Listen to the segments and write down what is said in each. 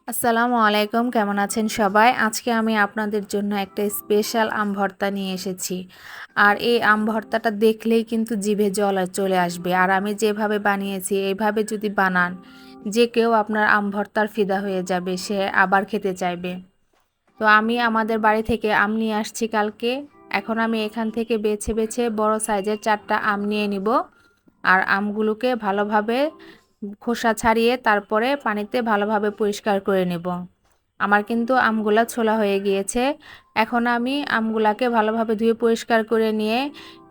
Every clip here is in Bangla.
আসসালামু আলাইকুম, কেমন আছেন সবাই? আজকে আমি আপনাদের জন্য একটা স্পেশাল আম ভর্তা নিয়ে এসেছি। আর এই আম ভর্তাটা দেখলেই কিন্তু জিভে জল চলে আসবে। আর আমি যেভাবে বানিয়েছি এইভাবে যদি বানান, যে কেউ আপনার আম ভর্তার ফিদা হয়ে যাবে, সে আবার খেতে চাইবে। তো আমি আমাদের বাড়ি থেকে আম নিয়ে আসছি কালকে। এখন আমি এখান থেকে বেছে বেছে বড় সাইজের 4টা আম নিয়ে নিব। আর আমগুলোকে ভালোভাবে খোসা ছাড়িয়ে তারপরে পানিতে ভালোভাবে পরিষ্কার করে নেব। আমার কিন্তু আমগুলা ছোলা হয়ে গিয়েছে। এখন আমি আমগুলাকে ভালোভাবে ধুয়ে পরিষ্কার করে নিয়ে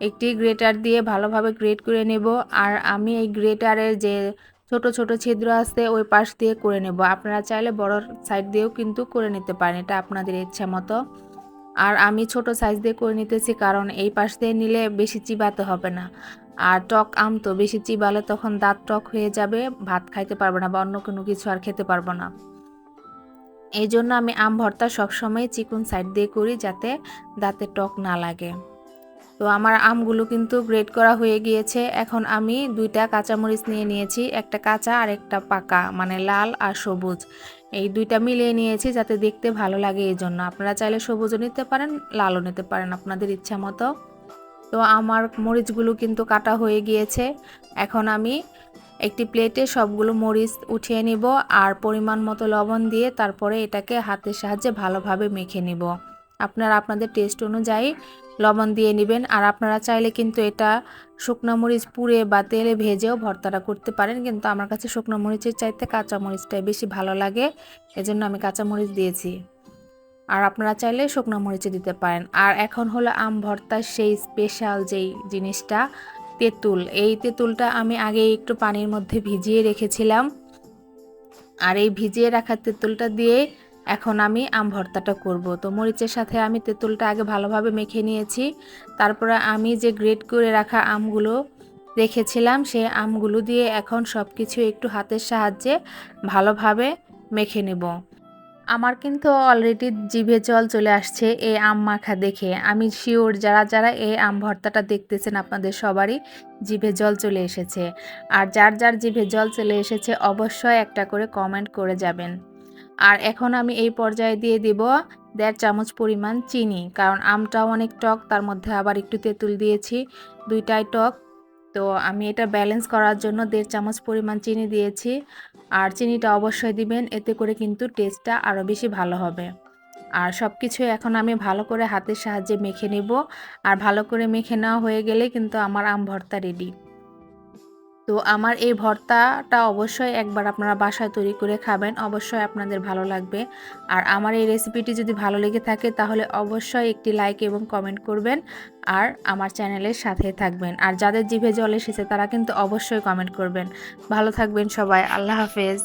একটি গ্রেটার দিয়ে ভালোভাবে গ্রেট করে নেব। আর আমি এই গ্রেটারের যে ছোট ছোট ছিদ্র আছে ওই পাশ দিয়ে করে নেব। আপনারা চাইলে বড় সাইড দিয়েও কিন্তু করে নিতে পারেন, এটা আপনাদের ইচ্ছা মতো। আর আমি ছোট সাইজ দিয়ে করে নিতেছি, কারণ এই পাশ দিয়ে নিলে বেশি চিবাতে হবে না। আর টক আম তো বেশি চিবালে তখন দাঁত টক হয়ে যাবে, ভাত খাইতে পারবো না বা অন্য কোনো কিছু আর খেতে পারবো না। এই জন্য আমি আম ভর্তা সবসময় চিকন সাইড দিয়ে করি, যাতে দাঁতে টক না লাগে। তো আমার আমগুলো কিন্তু গ্রেট করা হয়ে গিয়েছে। এখন আমি 2টা কাঁচামরিচ নিয়ে নিয়েছি, একটা কাঁচা আর একটা পাকা, মানে লাল আর সবুজ। এই 2টা মিলিয়ে নিয়েছি যাতে দেখতে ভালো লাগে, এই জন্য। আপনারা চাইলে সবুজও নিতে পারেন, লালও নিতে পারেন, আপনাদের ইচ্ছা মতো। তো আমার মরিচগুলো কিন্তু কাটা হয়ে গিয়েছে। এখন আমি একটি প্লেটে সবগুলো মরিচ উঠিয়ে নিব আর পরিমাণ মতো লবণ দিয়ে তারপরে এটাকে হাতের সাহায্যে ভালোভাবে মেখে নিব। আপনারা আপনাদের টেস্ট অনুযায়ী লবণ দিয়ে নেবেন। আর আপনারা চাইলে কিন্তু এটা শুকনো মরিচ পুড়ে বা তেলে ভেজেও ভর্তাটা করতে পারেন, কিন্তু আমার কাছে শুকনো মরিচের চাইতে কাঁচা মরিচটাই বেশি ভালো লাগে, এজন্য আমি কাঁচা মরিচ দিয়েছি। আর আপনারা চাইলে শুকনো মরিচে দিতে পারেন। আর এখন হলো আম ভর্তার সেই স্পেশাল যেই জিনিসটা, তেঁতুল। এই তেঁতুলটা আমি আগে একটু পানির মধ্যে ভিজিয়ে রেখেছিলাম। আর এই ভিজিয়ে রাখা তেঁতুলটা দিয়ে এখন আমি আম ভর্তাটা করব। তো মরিচের সাথে আমি তেঁতুলটা আগে ভালোভাবে মেখে নিয়েছি। তারপরে আমি যে গ্রেট করে রাখা আমগুলো রেখেছিলাম, সেই আমগুলো দিয়ে এখন সব কিছু একটু হাতের সাহায্যে ভালোভাবে মেখে নেব। আমার কিন্তু অলরেডি জিভে জল চলে আসছে এই আম মাখা দেখে। আমি শিওর যারা যারা এই আম ভর্তাটা দেখতেছেন আপনাদের সবারই জিভে জল চলে এসেছে। আর যার যার জিভে জল চলে এসেছে অবশ্যই একটা করে কমেন্ট করে যাবেন। আর এখন আমি এই পর্যায়ে দিয়ে দিব 1.5 চামচ পরিমাণ চিনি, কারণ আমটাও অনেক টক, তার মধ্যে আবার একটু তেঁতুল দিয়েছি, দুইটাই টক। তো আমি এটা ব্যালেন্স করার জন্য 1.5 চামচ পরিমাণ চিনি দিয়েছি। আর চিনিটা অবশ্যই দিবেন, এতে করে কিন্তু টেস্টটা আরও বেশি ভালো হবে। আর সব কিছু এখন আমি ভালো করে হাতের সাহায্যে মেখে নেব। আর ভালো করে মেখে নেওয়া হয়ে গেলে কিন্তু আমার আম ভর্তা রেডি। তো আমার এই ভর্তাটা অবশ্যই একবার আপনারা বাসায় তৈরি করে খাবেন, অবশ্যই আপনাদের ভালো লাগবে। আর আমার এই রেসিপিটি যদি ভালো লেগে থাকে তাহলে অবশ্যই একটি লাইক এবং কমেন্ট করবেন। আর আমার চ্যানেলের সাথে থাকবেন। আর যাদের জিভে জল এসেছে তারা কিন্তু অবশ্যই কমেন্ট করবেন। ভালো থাকবেন সবাই, আল্লাহ হাফেজ।